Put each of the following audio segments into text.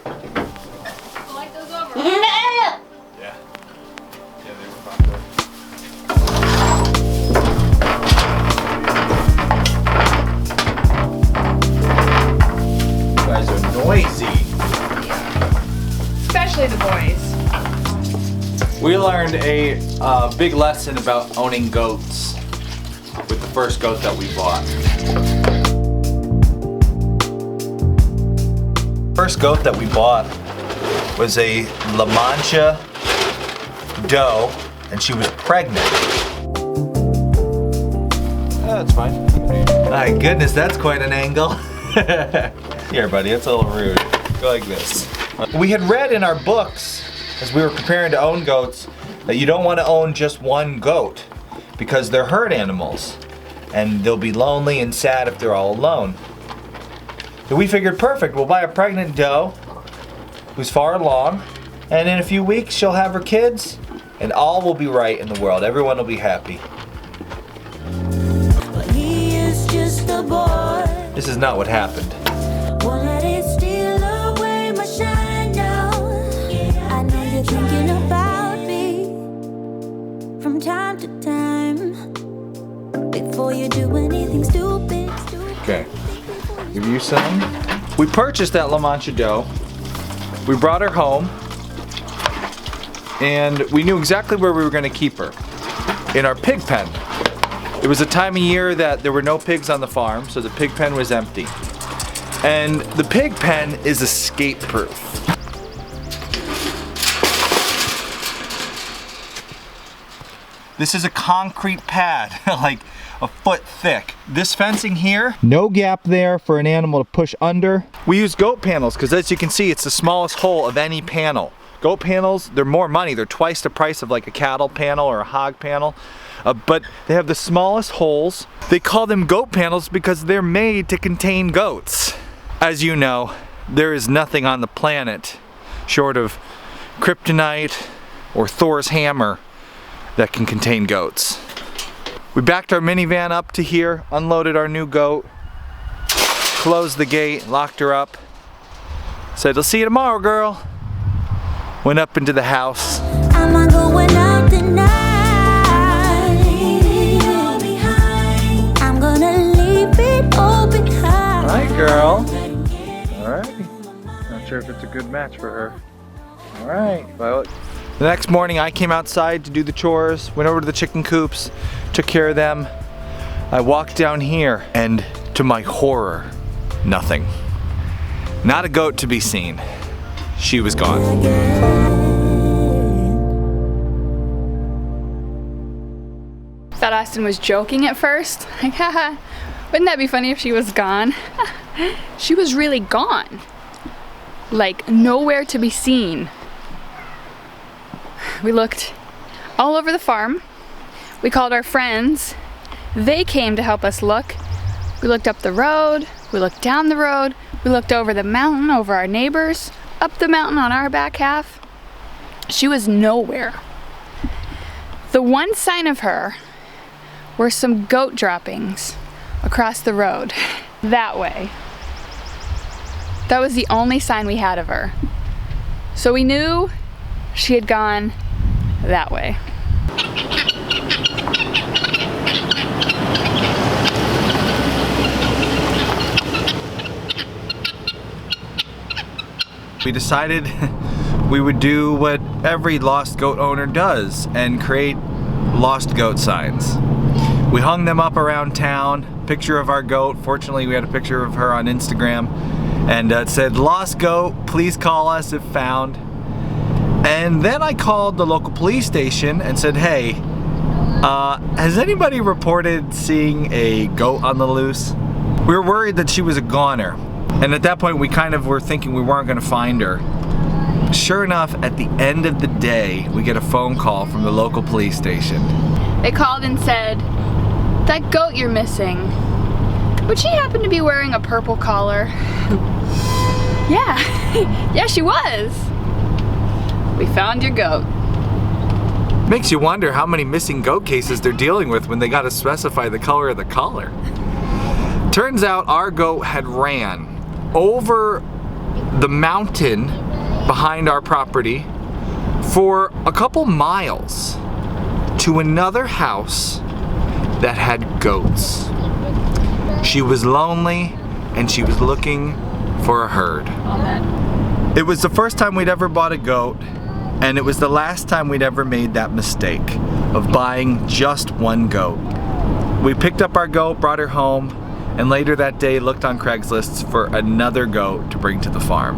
Like those over. Yeah. Yeah, they were popular. You guys are noisy. Especially the boys. We learned a big lesson about owning goats with the first goat that we bought. First goat that we bought was a La Mancha doe, and she was pregnant. That's fine. My goodness, that's quite an angle. Here, buddy, it's a little rude. Go like this. We had read in our books, as we were preparing to own goats, that you don't want to own just one goat because they're herd animals and they'll be lonely and sad if they're all alone. So we figured, perfect, we'll buy a pregnant doe who's far along, and in a few weeks she'll have her kids and all will be right in the world. Everyone will be happy. But he is just a boy. This is not what happened. Won't let it steal away my shine now. I know you're thinking about me from time to time. Before you do anything stupid. Okay, give you some. We purchased that La Mancha doe. We brought her home, and we knew exactly where we were going to keep her. In our pig pen. It was a time of year that there were no pigs on the farm, so the pig pen was empty. And the pig pen is escape proof. This is a concrete pad, like a foot thick. This fencing here, no gap there for an animal to push under. We use goat panels because, as you can see, it's the smallest hole of any panel. Goat panels, they're more money. They're twice the price of like a cattle panel or a hog panel. But they have the smallest holes. They call them goat panels because they're made to contain goats. As you know, there is nothing on the planet short of kryptonite or Thor's hammer that can contain goats. We backed our minivan up to here, unloaded our new goat, closed the gate, locked her up, said, "I'll see you tomorrow, girl." Went up into the house. I'm going out tonight. I'm gonna leave it all behind. Hi, girl. All right. Not sure if it's a good match for her. All right, Violet. The next morning, I came outside to do the chores, went over to the chicken coops, took care of them. I walked down here, and to my horror, nothing. Not a goat to be seen. She was gone. Thought Austin was joking at first. Like, haha, wouldn't that be funny if she was gone? She was really gone. Like, nowhere to be seen. We looked all over the farm. We called our friends. They came to help us look. We looked up the road. We looked down the road. We looked over the mountain, over our neighbors, up the mountain on our back half. She was nowhere. The one sign of her were some goat droppings across the road, that way. That was the only sign we had of her. So we knew she had gone that way. We decided we would do what every lost goat owner does and create lost goat signs. We hung them up around town, picture of our goat. Fortunately, we had a picture of her on Instagram, and it said, "Lost goat, please call us if found." And then I called the local police station and said, "Hey, has anybody reported seeing a goat on the loose?" We were worried that she was a goner. And at that point, we kind of were thinking we weren't going to find her. Sure enough, at the end of the day, we get a phone call from the local police station. They called and said, "That goat you're missing, would she happen to be wearing a purple collar?" Yeah, yeah, she was. We found your goat. Makes you wonder how many missing goat cases they're dealing with when they got to specify the color of the collar. Turns out our goat had ran over the mountain behind our property for a couple miles to another house that had goats. She was lonely and she was looking for a herd. It was the first time we'd ever bought a goat, and it was the last time we'd ever made that mistake of buying just one goat. We picked up our goat, brought her home, and later that day looked on Craigslist for another goat to bring to the farm.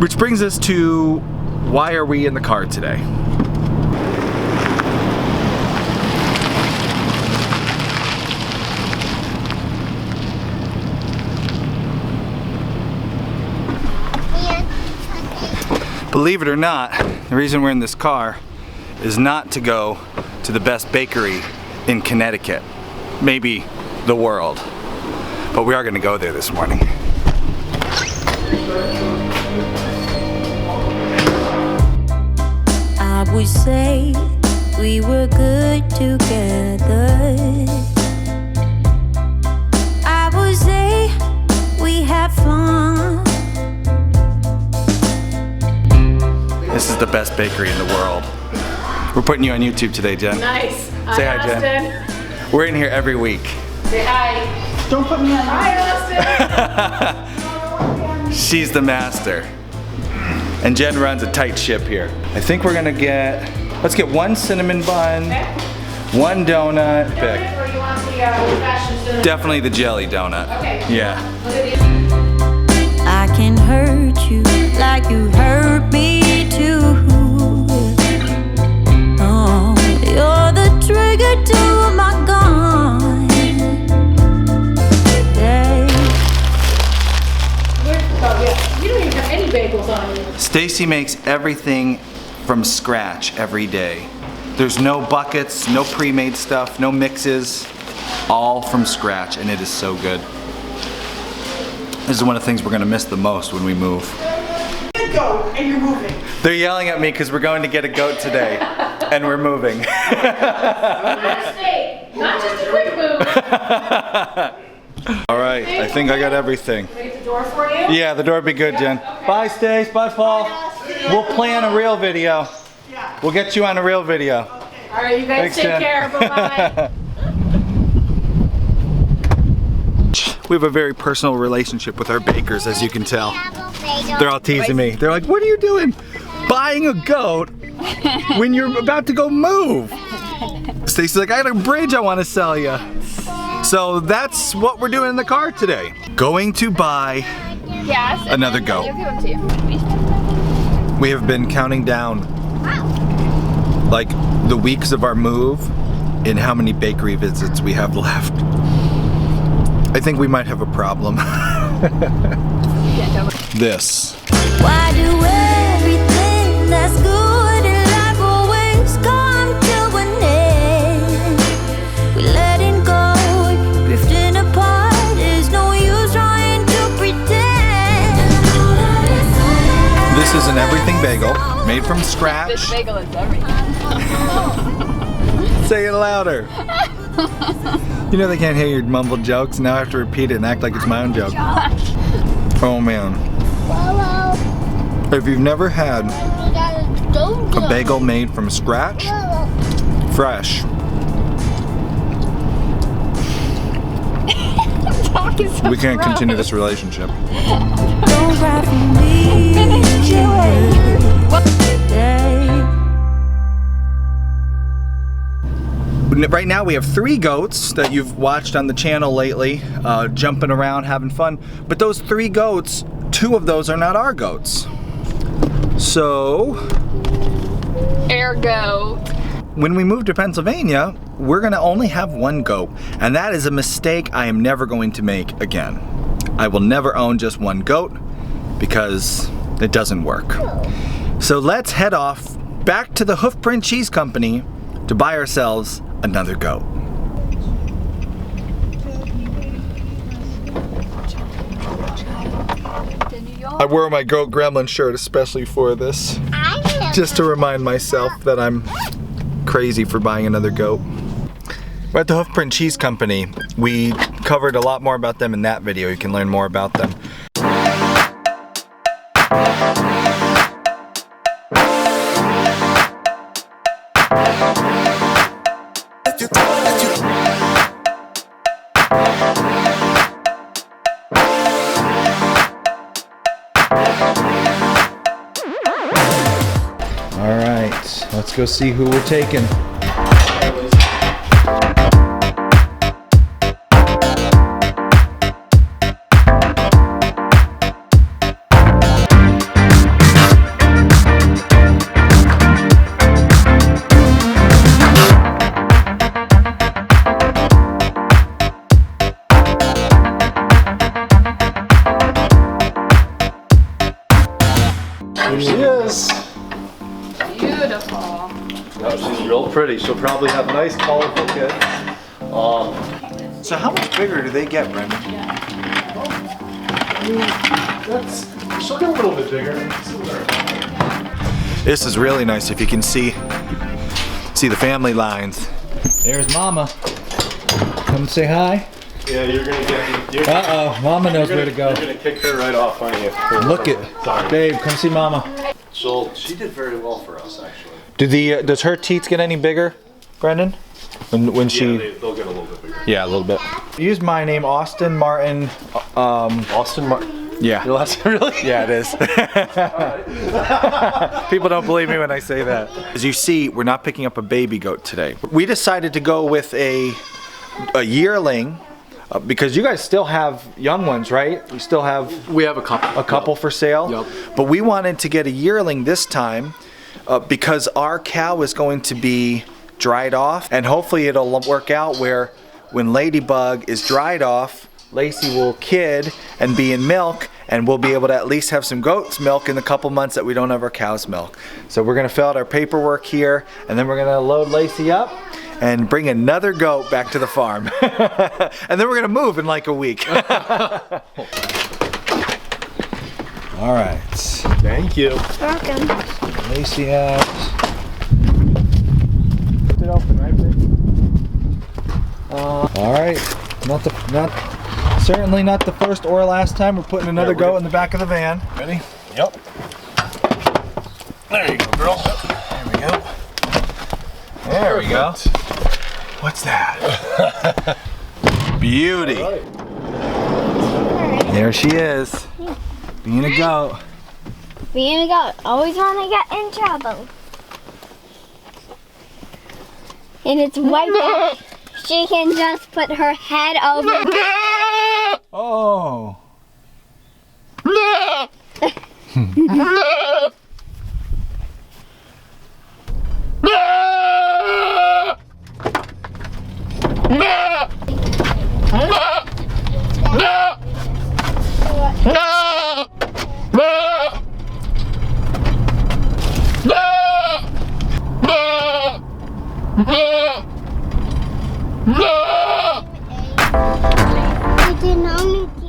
Which brings us to, why are we in the car today? Believe it or not, the reason we're in this car is not to go to the best bakery in Connecticut, maybe the world, but we are going to go there this morning. I would say we were good together. I would say we had fun. This is the best bakery in the world. We're putting you on YouTube today, Jen. Nice. Say hi, Jen. We're in here every week. Say hi. Don't put me on. Hi, Austin. She's the master. And Jen runs a tight ship here. I think we're gonna let's get one cinnamon bun, one donut. Pick. Or you want the old-fashioned cinnamon? Definitely the jelly donut. Okay. Yeah. Look at these. I can hurt you like you hurt me too. Oh, you're the trigger to my gun. Yeah. Oh, yeah. You don't even have any bagels on you. Stacy makes everything from scratch every day. There's no buckets, no pre-made stuff, no mixes, all from scratch, and it is so good. This is one of the things we're gonna miss the most when we move. Go, and you're moving. They're yelling at me because we're going to get a goat today, and we're moving. Not a steak, not just a quick move. All right, I think I got everything. Wait the door for you? Yeah, the door would be good, Jen. Okay. Bye, Stace. Bye, Paul. We'll plan a real video. Yeah. We'll get you on a real video. All right, you guys Thanks, take Jen. care. Bye-bye. We have a very personal relationship with our bakers, as you can tell. They're all teasing me. They're like, what are you doing? Buying a goat when you're about to go move. Stacy's like, I got a bridge I want to sell you. So that's what we're doing in the car today. Going to buy Yes. another goat. I'll give them to you. We have been counting down like the weeks of our move and how many bakery visits we have left. I think we might have a problem. This. Why do everything that's good in life always come to an end? We're letting go, drifting apart. There's no use trying to pretend. This is an everything bagel made from scratch. This bagel is everything. Say it louder. You know they can't hear your mumbled jokes. Now I have to repeat it and act like it's my own joke. Oh man. If you've never had a bagel made from scratch, fresh, we can't continue this relationship. Don't cry for me. Right now we have 3 goats that you've watched on the channel lately, jumping around, having fun. But those 3 goats, 2 of those are not our goats. So, Ergo. when we move to Pennsylvania, we're gonna only have 1 goat. And that is a mistake I am never going to make again. I will never own just 1 goat because it doesn't work. So let's head off back to the Hoofprint Cheese Company to buy ourselves another goat. I wore my Goat Gremlin shirt especially for this, just to remind myself that I'm crazy for buying another goat. We're at the Hoofprint Cheese Company. We covered a lot more about them in that video. You can learn more about them. Let's go see who we're taking. Here she is. Beautiful. No, she's real pretty. She'll probably have nice, colorful kids. So how much bigger do they get, Brendan? She'll get a little bit bigger. This is really nice if you can see the family lines. There's Mama. Come say hi. Yeah, you're gonna get. Uh-oh, Mama knows where to go. You're gonna kick her right off, aren't you? Look it. Sorry. Babe, come see Mama. She did very well for us, actually. Does her teats get any bigger, Brendan? When she... Yeah, they'll get a little bit bigger. Yeah, a little bit. Use my name, Austin Martin. Austin Martin. Yeah. Your last name, really? Yeah, it is. People don't believe me when I say that. As you see, we're not picking up a baby goat today. We decided to go with a yearling because you guys still have young ones, right? You still have We have a couple. a couple for sale. Yep. But we wanted to get a yearling this time because our cow is going to be dried off, and hopefully it'll work out where when Ladybug is dried off, Lacey will kid and be in milk, and we'll be able to at least have some goat's milk in the couple months that we don't have our cow's milk. So we're gonna fill out our paperwork here, and then we're gonna load Lacey up and bring another goat back to the farm. And then we're gonna move in like a week. All right. Thank you. Welcome. Lacey out. Lift it open, right, babe? All right. Certainly not the first or last time we're putting another goat in the back of the van. Ready? Yep. There you go, girl. There we go. There we go. What's that? Beauty. There she is. Being a goat. Being a goat, always want to get in trouble. And it's white. She can just put her head over. Oh. I did not need to.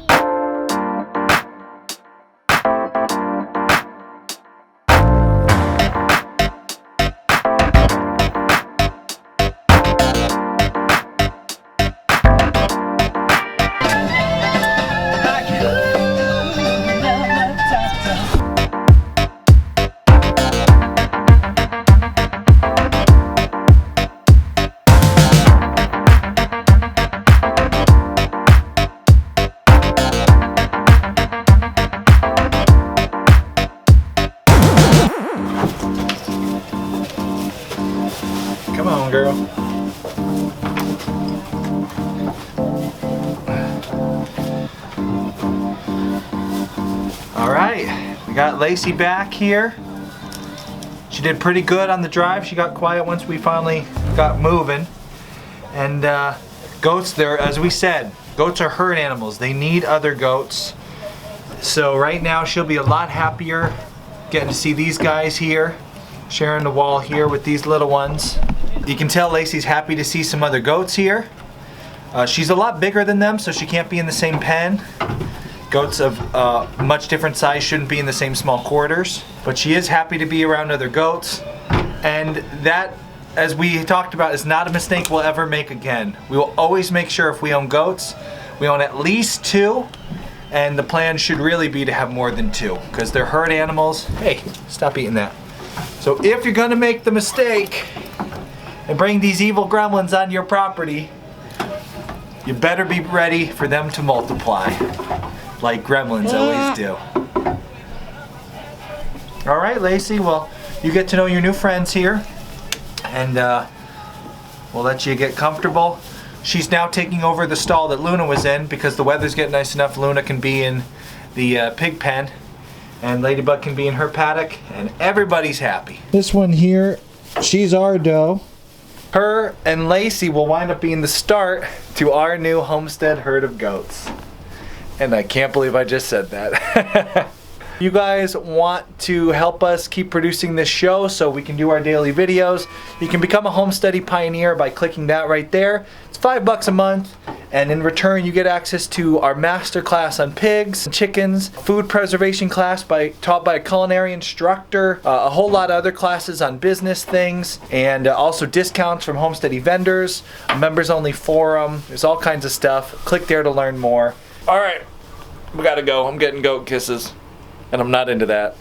Come on, girl. All right, we got Lacey back here. She did pretty good on the drive. She got quiet once we finally got moving. And goats, as we said, goats are herd animals. They need other goats. So right now she'll be a lot happier getting to see these guys here, sharing the wall here with these little ones. You can tell Lacey's happy to see some other goats here. She's a lot bigger than them, so she can't be in the same pen. Goats of much different size shouldn't be in the same small quarters, but she is happy to be around other goats. And that, as we talked about, is not a mistake we'll ever make again. We will always make sure if we own goats, we own at least 2, and the plan should really be to have more than 2, because they're herd animals. Hey, stop eating that. So if you're gonna make the mistake and bring these evil gremlins on your property, you better be ready for them to multiply, like gremlins always do. All right, Lacey, well, you get to know your new friends here. and we'll let you get comfortable. She's now taking over the stall that Luna was in because the weather's getting nice enough. Luna can be in the pig pen, and Ladybug can be in her paddock, and everybody's happy. This one here, she's our doe. Her and Lacey will wind up being the start to our new homestead herd of goats. And I can't believe I just said that. You guys want to help us keep producing this show so we can do our daily videos, you can become a Homesteady Pioneer by clicking that right there. It's $5 a month, and in return you get access to our master class on pigs and chickens, food preservation class taught by a culinary instructor, a whole lot of other classes on business things, and also discounts from Homesteady vendors, a members only forum. There's all kinds of stuff. Click there to learn more. Alright, we gotta go. I'm getting goat kisses. And I'm not into that.